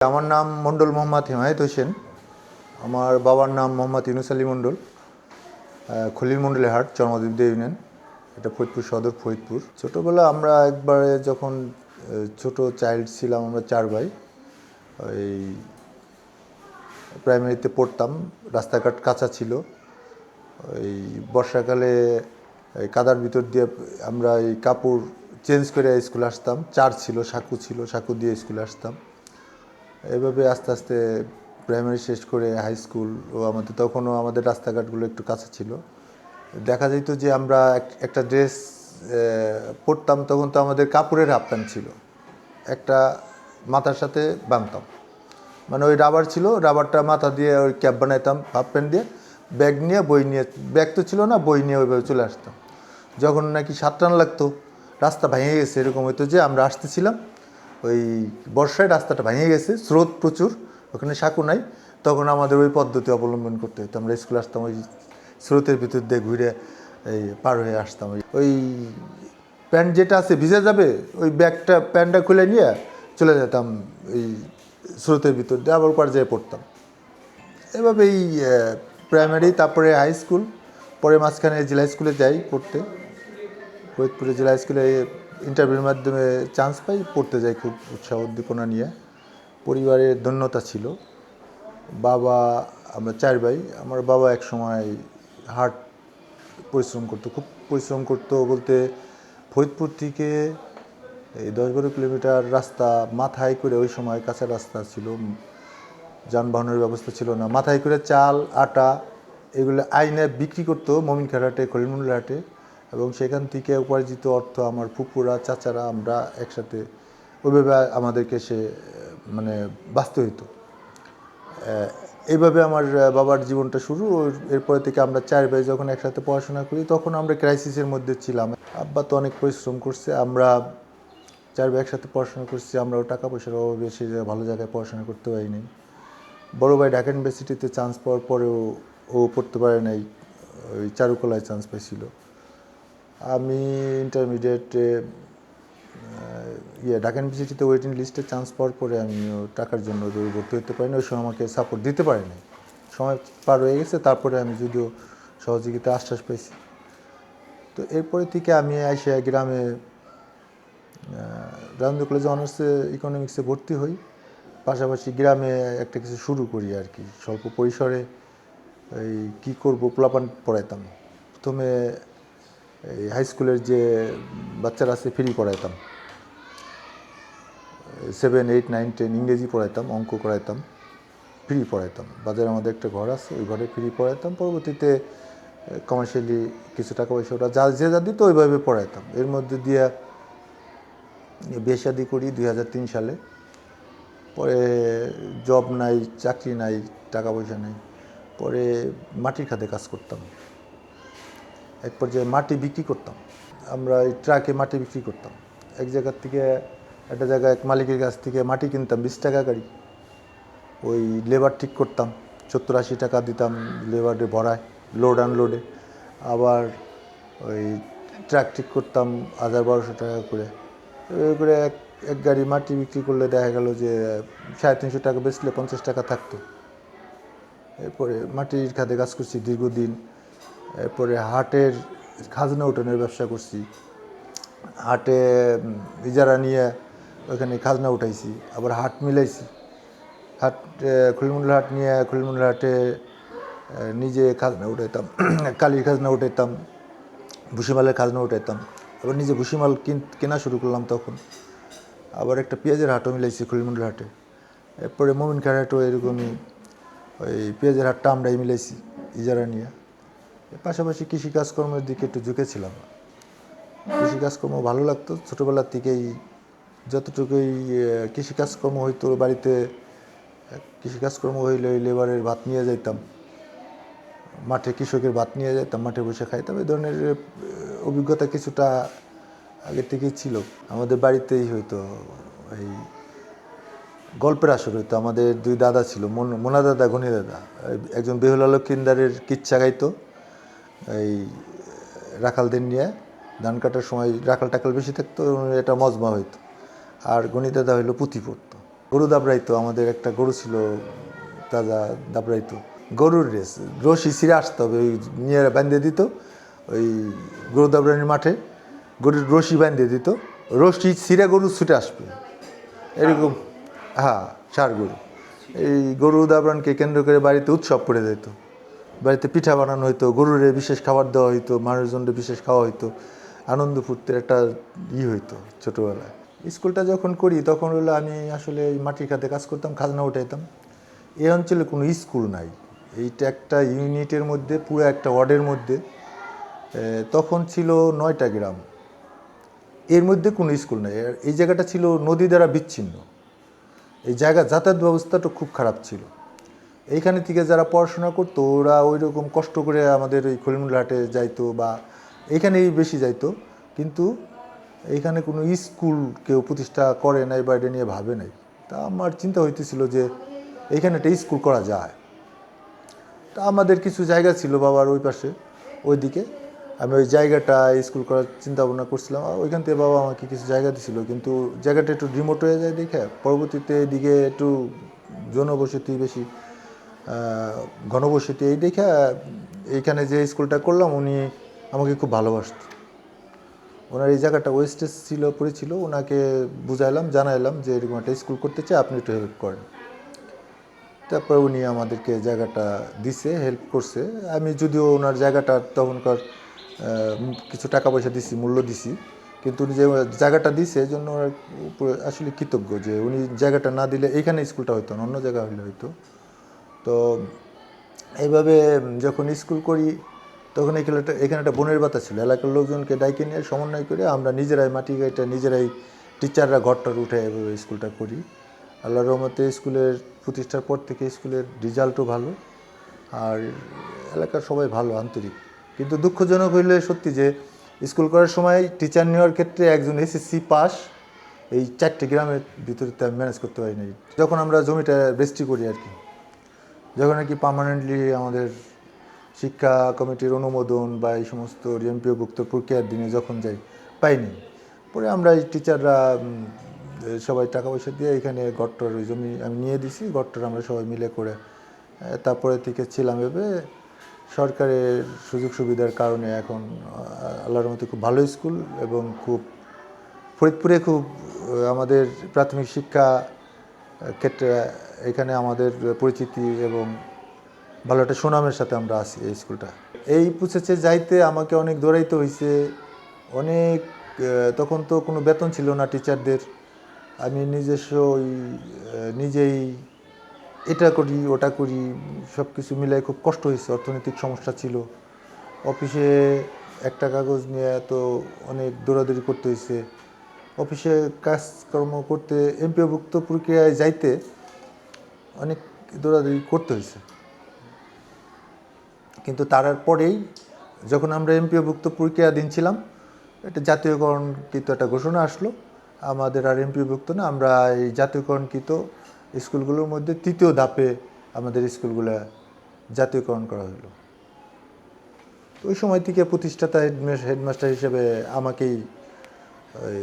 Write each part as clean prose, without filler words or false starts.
আমার নাম মণ্ডল মোহাম্মদ হিমায়ত হোসেন। আমার বাবার নাম মোহাম্মদ ইউনুস আলী মণ্ডল। খলিল মণ্ডলের হাট, চরমাদিবদে ইউনিয়ন, এটা ফরিদপুর সদর, ফরিদপুর। ছোটোবেলা আমরা একবারে যখন ছোট চাইল্ড ছিলাম, আমরা 4 ভাই ওই প্রাইমারিতে পড়তাম। রাস্তাঘাট কাঁচা ছিল। ওই বর্ষাকালে কাদার ভিতর দিয়ে আমরা এই কাপড় চেঞ্জ করে স্কুলে আসতাম। চার ছিল, সাঁকু ছিল, সাঁকু দিয়ে স্কুলে আসতাম। এভাবে আস্তে আস্তে প্রাইমারি শেষ করে হাই স্কুল ও তখনও আমাদের রাস্তাঘাটগুলো একটু কাছে ছিল। দেখা যেত যে আমরা একটা ড্রেস পরতাম, তখন তো আমাদের কাপড়ের হাফ প্যান্ট ছিল, একটা মাথার সাথে বাঁধতাম, মানে ওই রাবার ছিল, রাবারটা মাথা দিয়ে ওই ক্যাপ বানাইতাম হাফ প্যান্ট দিয়ে। ব্যাগ নিয়ে, বই নিয়ে, ব্যাগ তো ছিল না, বই নিয়ে ওইভাবে চলে আসতাম। যখন নাকি 7 রান লাগতো, রাস্তা ভেঙে গেছে, এরকম হতো যে আমরা আসতেছিলাম, ওই বর্ষায় রাস্তাটা ভেঙে গেছে, স্রোত প্রচুর, ওখানে সাঁকু নাই, তখন আমাদের ওই পদ্ধতি অবলম্বন করতে হতো। আমরা স্কুলে আসতাম ওই স্রোতের ভিতর দিয়ে ঘুরে এই পার হয়ে আসতাম। ওই প্যান্ট যেটা আছে ভিজে যাবে, ওই ব্যাগটা প্যান্টটা খুলে নিয়ে চলে যেতাম এই স্রোতের ভিতর দিয়ে, আবার পার যেয়ে পড়তাম। এভাবেই প্রাইমারি, তারপরে হাই স্কুল, পরে মাঝখানে জেলা স্কুলে যাই পড়তে। ফরিদপুরে জেলা স্কুলে ইন্টারভিউর মাধ্যমে চান্স পাই, পড়তে যাই খুব উৎসাহ উদ্দীপনা নিয়ে। পরিবারের ধন্যতা ছিল। বাবা, আমরা 4 ভাই। আমার বাবা এক সময় হার্ট পরিশ্রম করতো, খুব পরিশ্রম করতো বলতে, ফরিদপুর থেকে এই 10-12 কিলোমিটার রাস্তা মাথায় করে, ওই সময় কাঁচা রাস্তা ছিল, যানবাহনের ব্যবস্থা ছিল না, মাথায় করে চাল, আটা এগুলো আইনে বিক্রি করতো মমিনখার হাটে, খলিলমন্ডলের হাটে, এবং সেখান থেকে উপার্জিত অর্থ আমার ফুপুরা, চাচারা, আমরা একসাথে ওইভাবে আমাদেরকে মানে বাঁচতে হইতো। এইভাবে আমার বাবার জীবনটা শুরু। এরপরে থেকে আমরা 4 ভাই যখন একসাথে পড়াশোনা করি, তখন আমরা ক্রাইসিসের মধ্যে ছিলাম। আব্বা তো অনেক পরিশ্রম করছে, আমরা 4 ভাই একসাথে পড়াশোনা করছি। আমরাও টাকা পয়সার অভাবে সে ভালো জায়গায় পড়াশোনা করতে পারিনি। বড় ভাই ঢাকা ইউনিভার্সিটিতে চান্স পাওয়ার পরেও ও পড়তে পারে নাই, ওই চারুকলায় চান্স পাইছিল। আমি ইন্টারমিডিয়েটে ঢাকা ইউনিভার্সিটিতে ওয়েটিং লিস্টে চান্স পাওয়ার পরে আমি টাকার জন্য ভর্তি হতে পারিনি। ওই সময় আমাকে সাপোর্ট দিতে পারেনি। সময় পার হয়ে গেছে, তারপরে আমি যদিও সহযোগিতা আশ্বাস পেয়েছি। তো এরপরে থেকে আমি আইসা গ্রামে রাজেন্দ্র কলেজে অনার্সে ইকোনমিক্সে ভর্তি হই। পাশাপাশি গ্রামে একটা কিছু শুরু করি আর কি, স্বল্প পরিসরে। এই কী করবো, পোলাপান পড়াইতাম। প্রথমে এই হাই স্কুলের যে বাচ্চারা আছে ফ্রি পড়াইতাম, 7, 8, 9, 10 ইংরেজি পড়াইতাম, অঙ্ক করাইতাম, ফ্রি পড়াইতাম। বাজারে আমাদের একটা ঘর আছে, ওই ঘরে ফ্রি পড়াইতাম। পরবর্তীতে কমার্শিয়ালি কিছু টাকা পয়সা ওটা যে যা দিত ওইভাবে পড়াইতাম। এর মধ্যে দিয়ে বিয়ে শাদি করি 2003 সালে। পরে জব নাই, চাকরি নাই, টাকা পয়সা নেই। পরে মাটির খাতে কাজ করতাম। এক পর্যায়ে মাটি বিক্রি করতাম। আমরা এই ট্রাকে মাটি বিক্রি করতাম। এক জায়গার থেকে একটা জায়গায় এক মালিকের কাছ থেকে মাটি কিনতাম 20 টাকা গাড়ি। ওই লেবার ঠিক করতাম, 70-80 টাকা দিতাম লেবারে ভরায়, লোড আনলোডে। আবার ওই ট্রাক ঠিক করতাম 1000-1200 টাকা করে। ওই করে এক গাড়ি মাটি বিক্রি করলে দেখা গেল যে 350 টাকা বেচলে 50 টাকা থাকতো। এরপরে মাটির খাতে কাজ করছি দীর্ঘদিন। এরপরে হাটের খাজনা উঠানের ব্যবসা করছি। হাটে ইজারা নিয়ে ওইখানে খাজনা উঠাইছি, আবার হাট মিলাইছি। হাট খলিলমন্ডল হাট নিয়ে খলিলমন্ডল হাটে নিজে খাজনা উঠাইতাম, কালির খাজনা উঠাইতাম, ভুসিমালের খাজনা উঠাইতাম। আবার নিজে ভুসিমাল কেনা শুরু করলাম তখন। আবার একটা পেঁয়াজের হাটও মিলাইছি খলিলমন্ডল হাটে। এরপরে মোমিনখার হাটও এরকমই, ওই পেঁয়াজের হাটটা আমরাই মিলাইছি ইজারা নিয়ে। পাশাপাশি কৃষিকাজকর্মের দিকে একটু ঝুঁকেছিলাম। কৃষিকাজকর্ম ভালো লাগতো ছোটোবেলার থেকেই। যতটুকুই কৃষিকাজকর্ম হইতো বাড়িতে, কৃষিকাজকর্ম হইলে ওই লেবারের ভাত নিয়ে যাইতাম, মাঠে কৃষকের ভাত নিয়ে যেতাম, মাঠে বসে খাইতাম। এই ধরনের অভিজ্ঞতা কিছুটা আগে থেকেই ছিল। আমাদের বাড়িতেই হয়তো এই গল্পের আসর হইতো। আমাদের 2 দাদা ছিল, মোনা দাদা, গনি দাদা। একজন বেহুলা লক্ষিন্দারের কিচ্ছা গাইতো এই রাখালদের নিয়ে। ধান কাটার সময় রাখাল টাকাল বেশি থাকতো, এটা মজমা হইতো। আর গণি দাদা হইলো পুঁথি পড়তো। গরু দাবড়াইতো, আমাদের একটা গরু ছিল তাজা, দাবড়াইতো। গরুর রেস, রশি ছিঁড়ে আসতে হবে, ওই নিয়ে বাঁধিয়ে দিত ওই গরু দাবড়ানির মাঠে, গরুর রশি বাঁধিয়ে দিত, রশি ছিঁড়ে গরু ছুটে আসবে এরকম। হ্যাঁ, ষাঁড় গরু। এই গরু দাবড়ানকে কেন্দ্র করে বাড়িতে উৎসব করে যেত, বাড়িতে পিঠা বানানো হইতো, গরুরে বিশেষ খাবার দেওয়া হইতো, মানুষজনদের বিশেষ খাওয়া হইতো, আনন্দ ফুর্তির একটা হইতো ছোটোবেলায়। স্কুলটা যখন করি তখন হলো আমি আসলে মাটির খাতে কাজ করতাম, খাজনা উঠাইতাম। এই অঞ্চলে কোনো স্কুল নাই, এইটা একটা ইউনিটের মধ্যে, পুরো একটা ওয়ার্ডের মধ্যে। তখন ছিল 9টা গ্রাম, এর মধ্যে কোনো স্কুল নাই। এই জায়গাটা ছিল নদী দ্বারা বিচ্ছিন্ন, এই জায়গা যাতায়াত ব্যবস্থাটা খুব খারাপ ছিল। এইখানে থেকে যারা পড়াশোনা করতো ওরা ওই রকম কষ্ট করে আমাদের ওই খলিমুল্লাহাটে যাইতো বা এইখানেই বেশি যাইতো, কিন্তু এইখানে কোনো স্কুল কেউ প্রতিষ্ঠা করে নাই বা এটা নিয়ে ভাবে নাই। তা আমার চিন্তা হইতেছিল যে এইখানে একটা স্কুল করা যায়। তা আমাদের কিছু জায়গা ছিল বাবার ওই পাশে, ওইদিকে আমি ওই জায়গাটা স্কুল করার চিন্তা ভাবনা করছিলাম। ওইখান থেকে বাবা আমাকে কিছু জায়গা দিছিল, কিন্তু জায়গাটা একটু রিমোট হয়ে যায় দেখে পরবর্তীতে এদিকে একটু জনবসতি বেশি, ঘনবসতি, এই দেখে এইখানে যে স্কুলটা করলাম উনি আমাকে খুব ভালোবাসত। ওনার এই জায়গাটা ওয়েস্টেজ ছিল, পড়েছিল, ওনাকে বুঝাইলাম, জানাইলাম যে এরকম একটা স্কুল করতে চাই, আপনি একটু হেল্প করেন। তারপর উনি আমাদেরকে জায়গাটা দিছে, হেল্প করছে। আমি যদিও ওনার জায়গাটা তখনকার কিছু টাকা পয়সা দিছি, মূল্য দিছি, কিন্তু উনি যে জায়গাটা দিছে এই জন্য ওনার উপরে আসলে কৃতজ্ঞ, যে উনি জায়গাটা না দিলে এইখানে স্কুলটা হইতো না, অন্য জায়গা হইলে হইতো। তো এইভাবে যখন স্কুল করি তখন এখানে একটা বনের বাতা ছিল, এলাকার লোকজনকে ডাইকে নিয়ে সমন্বয় করে আমরা নিজেরাই মাটি গাইটা, নিজেরাই টিচাররা ঘরটার উঠে এভাবে স্কুলটা করি। আল্লাহর রহমতে স্কুলের প্রতিষ্ঠার পর থেকে স্কুলের রেজাল্টও ভালো, আর এলাকার সবাই ভালো, আন্তরিক। কিন্তু দুঃখজনক হইলে সত্যি যে স্কুল করার সময় টিচার নেওয়ার ক্ষেত্রে একজন এসএসসি পাস এই 4টে গ্রামের ভিতরে আমি ম্যানেজ করতে পারি নাই। যখন আমরা জমিটা রেজিস্ট্রি করি আর কি, যখন আর কি পার্মানেন্টলি আমাদের শিক্ষা কমিটির অনুমোদন বা এই সমস্ত এমপিওভুক্ত প্রক্রিয়ার দিনে যখন যাই, পাইনি। পরে আমরা এই টিচাররা সবাই টাকা পয়সা দিয়ে এখানে গড়টার ওই জমি আমি নিয়ে দিছি, গড়টার আমরা সবাই মিলে করে তারপরে থেকে ছিলাম। এভাবে সরকারের সুযোগ সুবিধার কারণে এখন আল্লাহর মতো খুব ভালো স্কুল, এবং খুব ফরিদপুরে খুব আমাদের প্রাথমিক শিক্ষা ক্ষেত্রে এখানে আমাদের পরিচিতি এবং ভালো একটা সুনামের সাথে আমরা আছি এই স্কুলটা। এই প্রসেসে যাইতে আমাকে অনেক দৌড়াইতে হয়েছে, অনেক। তখন তো কোনো বেতন ছিল না টিচারদের, আমি নিজস্ব ওই নিজেই এটা করি ওটা করি, সব কিছু মিলাই খুব কষ্ট হয়েছে, অর্থনৈতিক সমস্যা ছিল। অফিসে একটা কাগজ নিয়ে তো অনেক দৌড়াদৌড়ি করতে হয়েছে, অফিসে কাজকর্ম করতে, এমপিওভুক্ত প্রক্রিয়ায় যাইতে অনেক দৌড়াদৌড়ি করতে হয়েছে। কিন্তু তারপরেই যখন আমরা এমপিওভুক্ত প্রক্রিয়াধীন ছিলাম, এটা জাতীয়করণকৃত একটা ঘোষণা আসলো, আমাদের আর এমপিওভুক্ত না, আমরা এই জাতীয়করণকৃত স্কুলগুলোর মধ্যে 3য় ধাপে আমাদের স্কুলগুলো জাতীয়করণ করা হলো। ওই সময় থেকে প্রতিষ্ঠাতা হেডমাস্টার হিসেবে আমাকেই ওই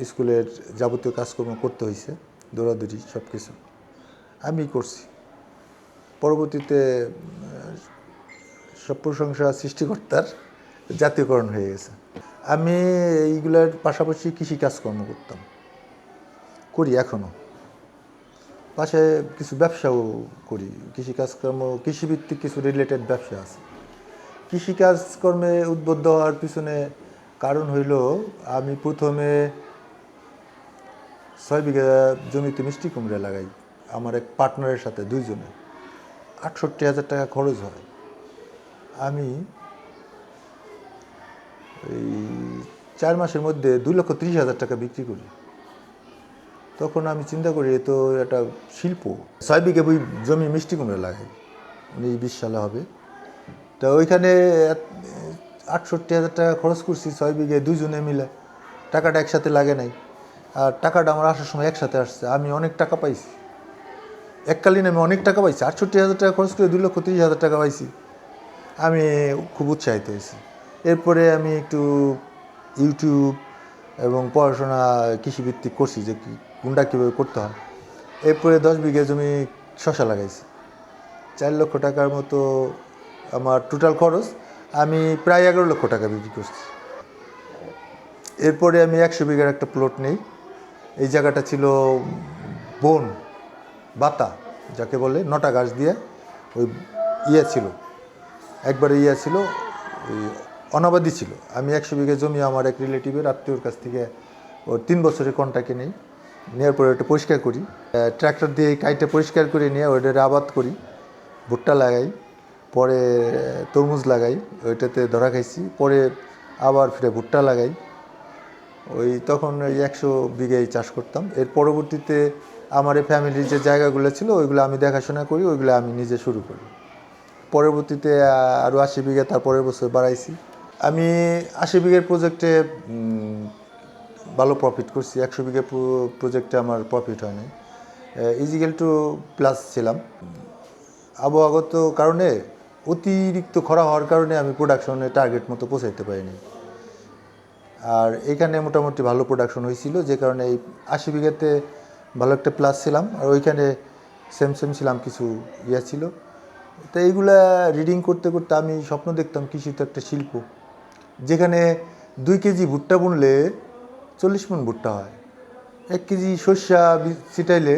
স্কুলের যাবতীয় কাজকর্ম করতে হয়েছে, দৌড়াদৌড়ি সব কিছু আমি করছি। পরবর্তীতে সব প্রশংসা সৃষ্টিকর্তার, জাতীয়করণ হয়ে গেছে। আমি এইগুলোর পাশাপাশি কৃষি কাজকর্ম করতাম, করি এখনও। পাশে কিছু ব্যবসাও করি, কৃষি কাজকর্ম, কৃষিভিত্তিক কিছু রিলেটেড ব্যবসা আছে। কৃষি কাজকর্মে উদ্বুদ্ধ হওয়ার পিছনে কারণ হইল, আমি প্রথমে 6 বিঘা জমিতে মিষ্টি কুমড়া লাগাই আমার এক পার্টনারের সাথে, 2 জনে। 68,000 টাকা খরচ হয়। আমি এই 4 মাসের মধ্যে 2,30,000 টাকা বিক্রি করি। তখন আমি চিন্তা করি এ তো একটা শিল্প। 6 বিঘা জমি মিষ্টি কুমড়া লাগাই, 19-20 সালে হবে। তো ওইখানে 68,000 টাকা খরচ করছি 6 বিঘায়, 2 জনে মিলে। টাকাটা একসাথে লাগে নাই, আর টাকাটা আমার আসার সময় একসাথে আসছে। আমি অনেক টাকা পাইছি, এককালীন আমি অনেক টাকা পাইছি। 68,000 টাকা খরচ করে 2,30,000 টাকা পাইছি। আমি খুব উৎসাহিত হয়েছি। এরপরে আমি একটু ইউটিউব এবং পড়াশোনা কৃষিভিত্তিক করছি, যে কোনটা কীভাবে করতে হয়। এরপরে 10 বিঘা জমি শশা লাগাইছি। 4 লক্ষ টাকার মতো আমার টোটাল খরচ। আমি প্রায় 11 লক্ষ টাকা বিক্রি করছি। এরপরে আমি 100 বিঘার একটা প্লট নেই। এই জায়গাটা ছিল বন, বাতা যাকে বলে, নটা গাছ দিয়ে ওই ছিল, একবারে ছিল, ওই অনাবাদি ছিল। আমি 100 বিঘা জমি আমার এক রিলেটিভের আত্মীয়র কাছ থেকে ওর 3 বছরের কন্ট্রাক্টে নেই। নেওয়ার পরে ওটা পরিষ্কার করি, ট্র্যাক্টর দিয়ে কাইটে পরিষ্কার করে নিয়ে ওইটারে আবাদ করি, ভুট্টা লাগাই, পরে তরমুজ লাগাই, ওইটাতে ধরা খাইছি, পরে আবার ফিরে ভুট্টা লাগাই। ওই তখন ওই 100 বিঘাই চাষ করতাম। এর পরবর্তীতে আমার এই ফ্যামিলির যে জায়গাগুলো ছিল ওইগুলো আমি দেখাশোনা করি, ওইগুলো আমি নিজে শুরু করি। পরবর্তীতে আরও 80 বিঘা তার পরের বছর বাড়াইছি। আমি 80 বিঘার প্রজেক্টে ভালো প্রফিট করছি। 100 বিঘা প্রজেক্টে আমার প্রফিট হয়নি। ইজিক্যাল টু প্লাস ছিলাম। আবহাওয়াগত কারণে অতিরিক্ত খরা হওয়ার কারণে আমি প্রোডাকশনে টার্গেট মতো পৌঁছাইতে পারিনি। আর এখানে মোটামুটি ভালো প্রোডাকশন হয়েছিল, যে কারণে এই 80 বিঘাতে ভালো একটা প্লাস ছিলাম। আর ওইখানে সেম ছিলাম, কিছু ছিল। তো এইগুলা রিডিং করতে করতে আমি স্বপ্ন দেখতাম কৃষি তো একটা শিল্প, যেখানে 2 কেজি ভুট্টা বুনলে 40 মণ ভুট্টা হয়, 1 কেজি সর্ষা ছিটাইলে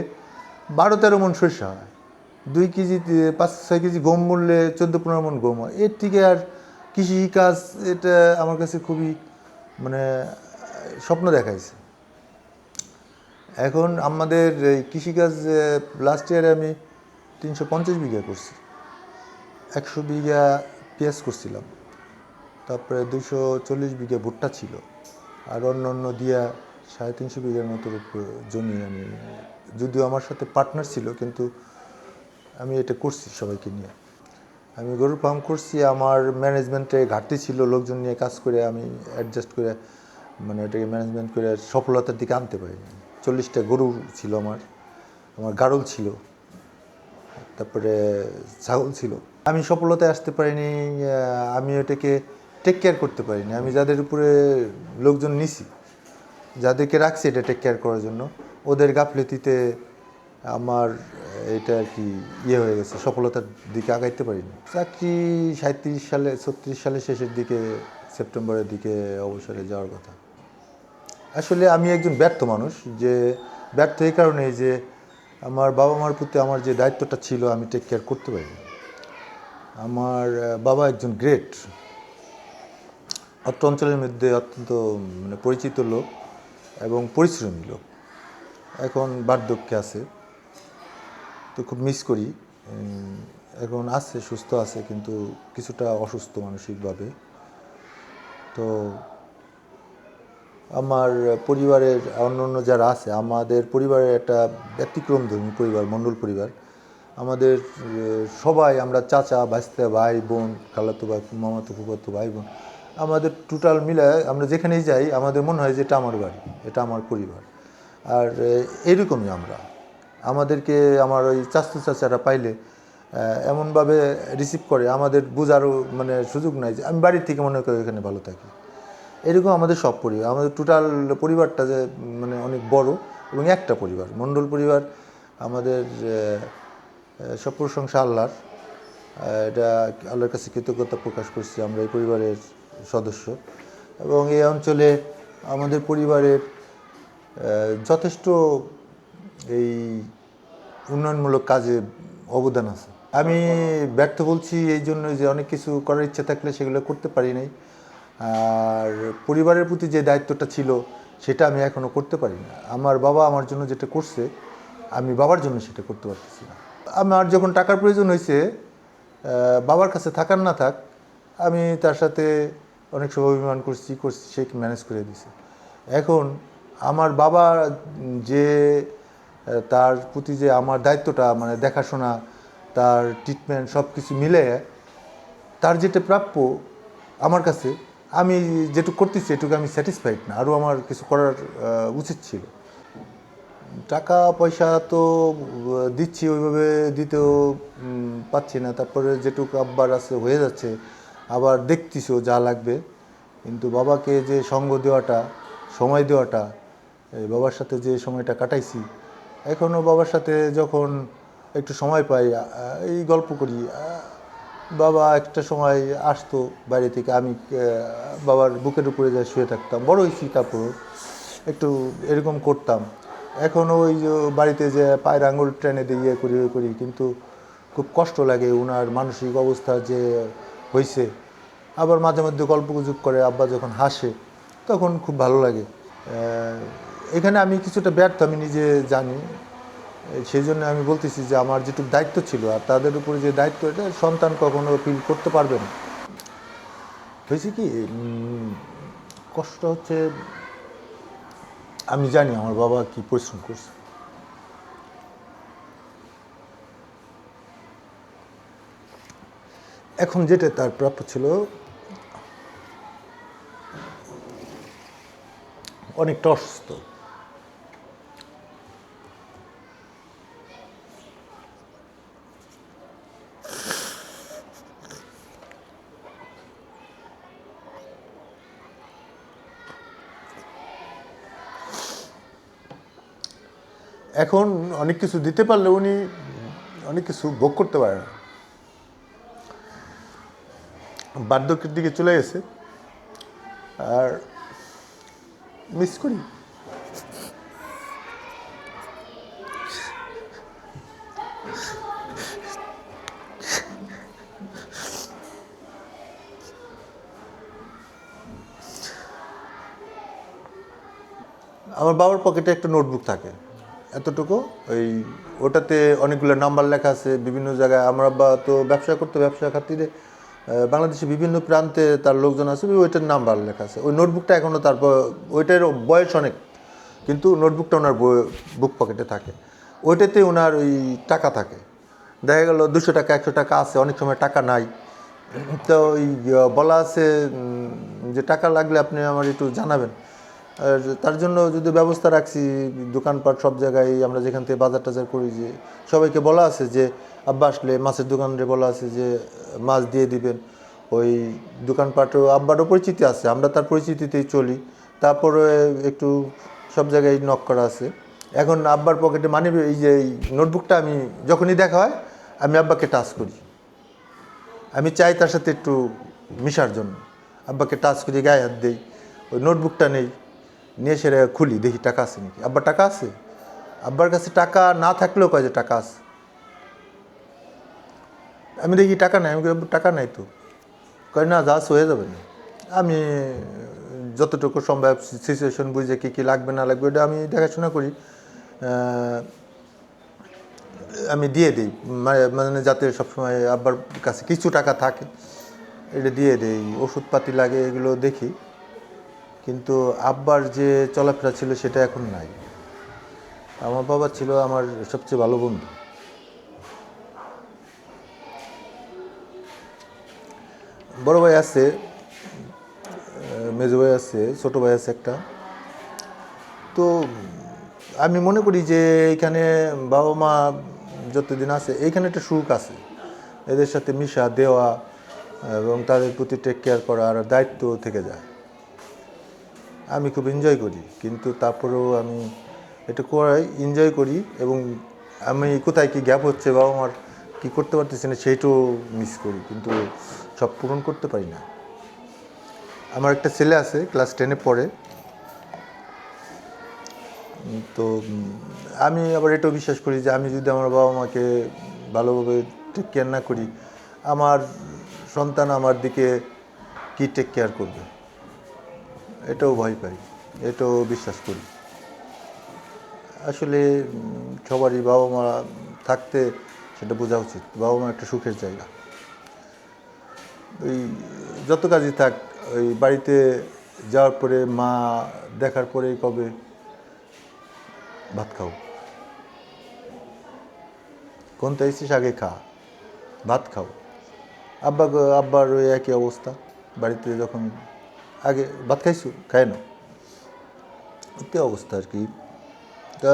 12-13 মণ সর্ষা হয়, 2 কেজি 5-6 কেজি গম বুনলে 14-15 মণ গম হয়। এর থেকে আর কৃষি কাজ, এটা আমার কাছে খুবই মানে স্বপ্ন দেখাইছে। এখন আমাদের এই কৃষিকাজ লাস্ট ইয়ারে আমি 350 বিঘা করছি। 100 বিঘা পেঁয়াজ করছিলাম, তারপরে 240 বিঘা ভুট্টা ছিল, আর অন্য দিয়া 350 বিঘার মতো জমি আমি, যদিও আমার সাথে পার্টনার ছিল, কিন্তু আমি এটা করছি সবাইকে নিয়ে। আমি গরুর ফার্ম করছি, আমার ম্যানেজমেন্টে ঘাটতি ছিল, লোকজন নিয়ে কাজ করে আমি অ্যাডজাস্ট করে মানে এটাকে ম্যানেজমেন্ট করে সফলতার দিকে আনতে পারিনি। 40টা গরু ছিল আমার গাড়ল ছিল, তারপরে ছাগল ছিল। আমি সফলতায় আসতে পারিনি, আমি ওটাকে টেক কেয়ার করতে পারিনি। আমি যাদের উপরে লোকজন নিছি, যাদেরকে রাখছি এটা টেক কেয়ার করার জন্য, ওদের গাফলতিতে আমার এটা আর কি হয়ে গেছে, সফলতার দিকে আগাইতে পারিনি। চাকরি 36 সালে শেষের দিকে, সেপ্টেম্বরের দিকে অবসরে যাওয়ার কথা। আসলে আমি একজন ব্যর্থ মানুষ, যে ব্যর্থ এই কারণেই যে আমার বাবা মার প্রতি আমার যে দায়িত্বটা ছিল আমি টেক কেয়ার করতে পারিনি। আমার বাবা একজন গ্রেট, অত্র অঞ্চলের মধ্যে অত্যন্ত মানে পরিচিত লোক এবং পরিশ্রমী লোক। এখন বার্ধক্যে আছে, তো খুব মিস করি। এখন আছে, সুস্থ আছে, কিন্তু কিছুটা অসুস্থ মানসিকভাবে। তো আমার পরিবারের অন্য যারা আছে, আমাদের পরিবারের একটা ব্যতিক্রমধর্মী পরিবার, মণ্ডল পরিবার। আমাদের সবাই, আমরা চাচা, ভাস্তা, ভাই বোন, খালাতো ভাই, মামাতো ফুফাতো ভাই বোন, আমাদের টোটাল মিলায় আমরা যেখানেই যাই আমাদের মনে হয় যে এটা আমার বাড়ি, এটা আমার পরিবার। আর এরকমই আমরা, আমাদেরকে আমার ওই চাচারা পাইলে এমনভাবে রিসিভ করে, আমাদের বোঝারও মানে সুযোগ নাই যে আমি বাড়ির থেকে মনে করি এখানে ভালো থাকি। এরকম আমাদের সব পরিবার, আমাদের টোটাল পরিবারটা যে মানে অনেক বড় এবং একটা পরিবার, মণ্ডল পরিবার। আমাদের সব প্রশংসা আল্লাহর, এটা আল্লাহর কাছে কৃতজ্ঞতা প্রকাশ করছি, আমরা এই পরিবারের সদস্য। এবং এই অঞ্চলে আমাদের পরিবারের যথেষ্ট এই উন্নয়নমূলক কাজে অবদান আছে। আমি ব্যর্থ বলছি এই জন্য যে অনেক কিছু করার ইচ্ছা থাকলে সেগুলো করতে পারি নাই। আর পরিবারের প্রতি যে দায়িত্বটা ছিল সেটা আমি এখনও করতে পারি না। আমার বাবা আমার জন্য যেটা করছে, আমি বাবার জন্য সেটা করতে পারতেছি না। আমার যখন টাকার প্রয়োজন হয়েছে, বাবার কাছে থাকার না থাক, আমি তার সাথে অনেক সময় অভিমান করছি, সে ম্যানেজ করে দিছে। এখন আমার বাবা যে তার প্রতি যে আমার দায়িত্বটা, মানে দেখাশোনা, তার ট্রিটমেন্ট, সব কিছু মিলে তার যেটা প্রাপ্য আমার কাছে, আমি যেটুকু করতেছি এটুকু আমি স্যাটিসফাইড না, আরও আমার কিছু করার উচিত ছিল। টাকা পয়সা তো দিচ্ছি, ওইভাবে দিতেও পাচ্ছি না। তারপরে যেটুকু আব্বার আছে হয়ে যাচ্ছে, আবার দেখতেছিও যা লাগবে। কিন্তু বাবাকে যে সঙ্গ দেওয়াটা, সময় দেওয়াটা, বাবার সাথে যে সময়টা কাটাইছি, এখনও বাবার সাথে যখন একটু সময় পাই এই গল্প করি। বাবা একটা সময় আসতো বাইরে থেকে, আমি বাবার বুকের উপরে যা শুয়ে থাকতাম, বড় হয়েছি তারপর একটু এরকম করতাম। এখনও ওই যে বাড়িতে যে পায়ের আঙুল ট্রেনে দিয়ে করি করি, কিন্তু খুব কষ্ট লাগে ওনার মানসিক অবস্থা যে হয়েছে। আবার মাঝে মধ্যে গল্প গুজব করে আব্বা যখন হাসে তখন খুব ভালো লাগে। এখানে আমি কিছুটা ব্যর্থ, আমি নিজে জানি। সেই জন্য আমি বলতেছি যে আমার যেটুকু দায়িত্ব ছিল আর তাদের উপরে যে দায়িত্ব, এটা সন্তান কখনো ফিল করতে পারবে না। হয়েছে কি, কষ্ট হচ্ছে আমি জানি আমার বাবা কি পরিশ্রম করছে। এখন যেটা তার প্রাপ্য ছিল অনেকটা অসুস্থ। এখন অনেক কিছু দিতে পারলে উনি অনেক কিছু ভোগ করতে পারে না, বার্ধক্যের দিকে চলে গেছে। আর মিস করি। আমার বাবার পকেটে একটা নোটবুক থাকে এতটুকু, ওটাতে অনেকগুলো নাম্বার লেখা আছে বিভিন্ন জায়গায়। আমার আব্বা তো ব্যবসা করতে, ব্যবসা খাতিরে বাংলাদেশে বিভিন্ন প্রান্তে তার লোকজন আছে, ওইটার নাম্বার লেখা আছে। ওই নোটবুকটা এখনও তারপর, ওইটার বয়স অনেক, কিন্তু নোটবুকটা ওনার বুক পকেটে থাকে। ওইটাতে ওনার ওই টাকা থাকে। দেখা গেল 200 টাকা 100 টাকা আছে, অনেক সময় টাকা নাই। তো ওই বলা আছে যে টাকা লাগলে আপনি আমার একটু জানাবেন। আর তার জন্য যদি ব্যবস্থা রাখছি, দোকানপাট সব জায়গায় আমরা যেখান থেকে বাজার টাজার করি, যে সবাইকে বলা আছে যে আব্বা আসলে মাছের দোকানে বলা আছে যে মাছ দিয়ে দিবেন। ওই দোকানপাটও আব্বারও পরিচিতি আছে, আমরা তার পরিচিতিতেই চলি। তারপরে একটু সব জায়গায় নক করা আছে। এখন আব্বার পকেটে মানি, এই যে এই নোটবুকটা আমি যখনই দেখা হয় আমি আব্বাকে টাচ করি। আমি চাই তার সাথে একটু মিশার জন্য, আব্বাকে টাচ করি, গায়ে হাত দিই। ওই নোটবুকটা নেই, নিয়ে সেটা খুলি, দেখি টাকা আছে নাকি। আব্বার টাকা আছে? আব্বার কাছে টাকা না থাকলেও কয় যে টাকা আছে। আমি দেখি টাকা নাই, আমি টাকা নাই তো। কয় না, যা আছে হয়ে যাবে না। আমি যতটুকু সম্ভব সিচুয়েশন বুঝে কী কী লাগবে না লাগবে এটা আমি দেখাশোনা করি। আমি দিয়ে দিই, মানে যাতে সবসময় আব্বার কাছে কিছু টাকা থাকে, এটা দিয়ে দিই। ওষুধপাতি লাগে এগুলো দেখি, কিন্তু আব্বার যে চলাফেরা ছিল সেটা এখন নাই। আমার বাবা ছিল আমার সবচেয়ে ভালো বন্ধু। বড় ভাই আছে, মেজো ভাই আছে, ছোটো ভাই আছে একটা। তো আমি মনে করি যে এইখানে বাবা মা যতদিন আছে এইখানে একটা সুখ আছে, এদের সাথে মিশা দেওয়া এবং তাদের প্রতি টেক কেয়ার করা আর দায়িত্ব থেকে যায়। আমি খুব এনজয় করি, কিন্তু তারপরেও আমি এটা করাই এনজয় করি। এবং আমি কোথায় কী গ্যাপ হচ্ছে, বাবা মার কী করতে পারতেছি না সেইটাও মিস করি, কিন্তু সব পূরণ করতে পারি না। আমার একটা ছেলে আছে, ক্লাস 10-এ পড়ে। তো আমি আবার এটাও বিশ্বাস করি যে আমি যদি আমার বাবা মাকে ভালোভাবে টেক কেয়ার না করি, আমার সন্তান আমার দিকে কী টেক কেয়ার করবে, এটাও ভয় পাই, এটাও বিশ্বাস করি। আসলে সবারই বাবা মা থাকতে সেটা বোঝা উচিত, বাবা মা একটা সুখের জায়গা। ওই যত কাজই থাক, ওই বাড়িতে যাওয়ার পরে মা দেখার পরেই কবে ভাত খাও, কোনটা এসেছিস আগে খা, ভাত খাও। আব্বার ওই একই অবস্থা, বাড়িতে যখন আগে ভাত খাইছো, খায় না, একই অবস্থা আর কি। তা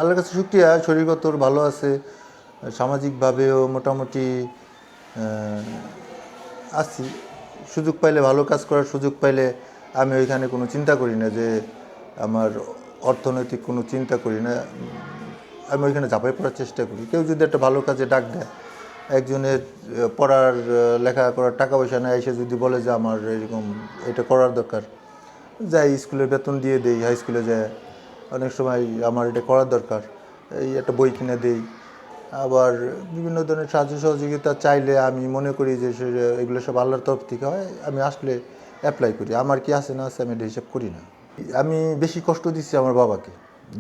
আল্লাহর কাছে শুকরিয়া, শরীরগত ভালো আছে, সামাজিকভাবেও মোটামুটি আছি। সুযোগ পাইলে, ভালো কাজ করার সুযোগ পাইলে আমি ওইখানে কোনো চিন্তা করি না, যে আমার অর্থনৈতিক কোনো চিন্তা করি না। আমি ওইখানে ঝাঁপাই পড়ার চেষ্টা করি। কেউ যদি একটা ভালো কাজে ডাক দেয়, একজনের পড়ার লেখা করার টাকা পয়সা নেয়, এসে যদি বলে যে আমার এরকম এটা করার দরকার, যাই স্কুলের বেতন দিয়ে দেই, হাই স্কুলে যায়। অনেক সময় আমার এটা করার দরকার, এই একটা বই কিনে দেই। আবার বিভিন্ন ধরনের সাহায্য সহযোগিতা চাইলে আমি মনে করি যে এগুলো সব আল্লাহর তরফ থেকে হয়, আমি আসলে অ্যাপ্লাই করি। আমার কি আছে না আছে আমি এটা হিসাব করি না। আমি বেশি কষ্ট দিচ্ছি আমার বাবাকে।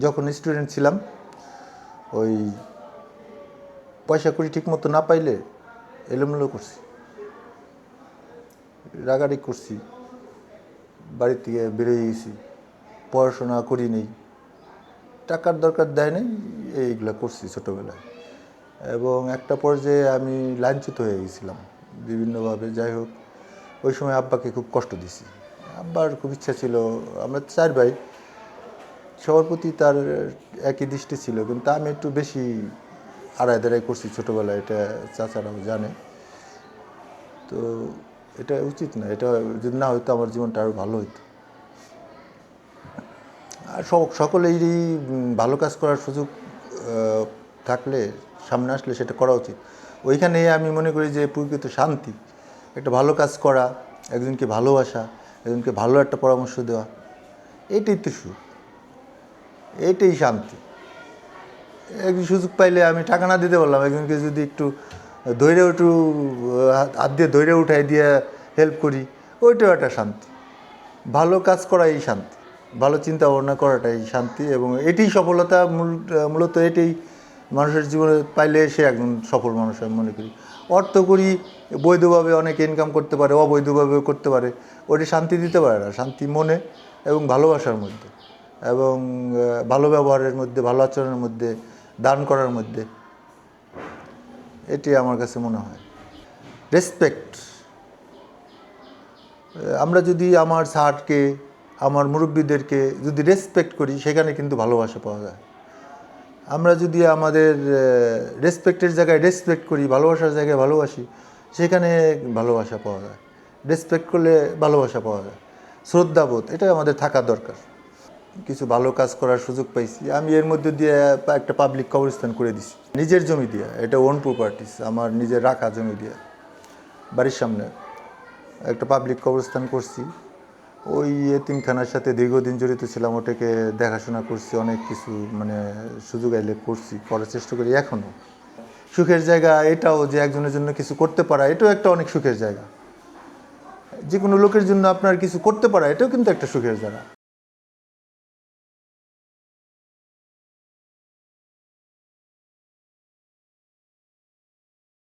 যখন স্টুডেন্ট ছিলাম, ওই পয়সা কড়ি ঠিক মতো না পাইলে এলোমেলো করছি, রাগারাগি করছি, বাড়ি থেকে বেরিয়ে গেছি, পড়াশোনা করি নেই, টাকার দরকার দেয় নেই, এইগুলো করছি ছোটোবেলায়। এবং একটা পর্যায়ে আমি লাঞ্ছিত হয়ে গেছিলাম বিভিন্নভাবে। যাই হোক, ওই সময় আব্বাকে খুব কষ্ট দিছি। আব্বার খুব ইচ্ছা ছিল, আমরা 4 ভাই, সবার প্রতি তার একই দৃষ্টি ছিল, কিন্তু আমি একটু বেশি আড়াই দাঁড়াই করছি ছোটোবেলায়, এটা চাচারাও জানে। তো এটা উচিত না, এটা যদি না হইতো আমার জীবনটা আরও ভালো হইতো। আর সকলেরই ভালো কাজ করার সুযোগ থাকলে, সামনে আসলে সেটা করা উচিত। ওইখানে আমি মনে করি যে প্রকৃত শান্তি, একটা ভালো কাজ করা, একজনকে ভালোবাসা, একজনকে ভালো একটা পরামর্শ দেওয়া, এইটাই তো সুখ, এইটাই শান্তি। একজন সুযোগ পাইলে আমি টাকা না দিতে পারলাম, একজনকে যদি একটু হাত দিয়ে ধৈর্য উঠাই দিয়ে হেল্প করি, ওইটাও একটা শান্তি। ভালো কাজ করাই শান্তি, ভালো চিন্তা ভাবনা করাটাই শান্তি। এবং এটাই সফলতা, মূলত এটাই মানুষের জীবনে পাইলে সে একজন সফল মানুষ আমি মনে করি। অর্থ করি বৈধভাবে অনেকে ইনকাম করতে পারে, অবৈধভাবেও করতে পারে, ওটি শান্তি দিতে পারে না। শান্তি মনে এবং ভালোবাসার মধ্যে, এবং ভালো ব্যবহারের মধ্যে, ভালো আচরণের মধ্যে, দান করার মধ্যে, এটি আমার কাছে মনে হয়। রেসপেক্ট, আমরা যদি আমার স্যারকে, আমার মুরব্বীদেরকে যদি রেসপেক্ট করি, সেখানে কিন্তু ভালোবাসা পাওয়া যায়। আমরা যদি আমাদের রেসপেক্টের জায়গায় রেসপেক্ট করি, ভালোবাসার জায়গায় ভালোবাসি, সেখানে ভালোবাসা পাওয়া যায়। রেসপেক্ট করলে ভালোবাসা পাওয়া যায়। শ্রদ্ধাবোধ, এটা আমাদের থাকা দরকার। কিছু ভালো কাজ করার সুযোগ পাইছি আমি, এর মধ্যে দিয়ে একটা পাবলিক কবরস্থান করে দিছি নিজের জমি দিয়ে। এটা ওন প্রপার্টিস, আমার নিজের রাখা জমি দিয়ে বাড়ির সামনে একটা পাবলিক কবরস্থান করছি। ওই এতিমখানার সাথে দীর্ঘদিন জড়িত ছিলাম, ওটাকে দেখাশোনা করছি, অনেক কিছু মানে সুযোগ আইলে করছি, করার চেষ্টা করি এখনও। সুখের জায়গা এটাও, যে একজনের জন্য কিছু করতে পারা, এটাও একটা অনেক সুখের জায়গা। যে কোনো লোকের জন্য আপনার কিছু করতে পারা, এটাও কিন্তু একটা সুখের জায়গা।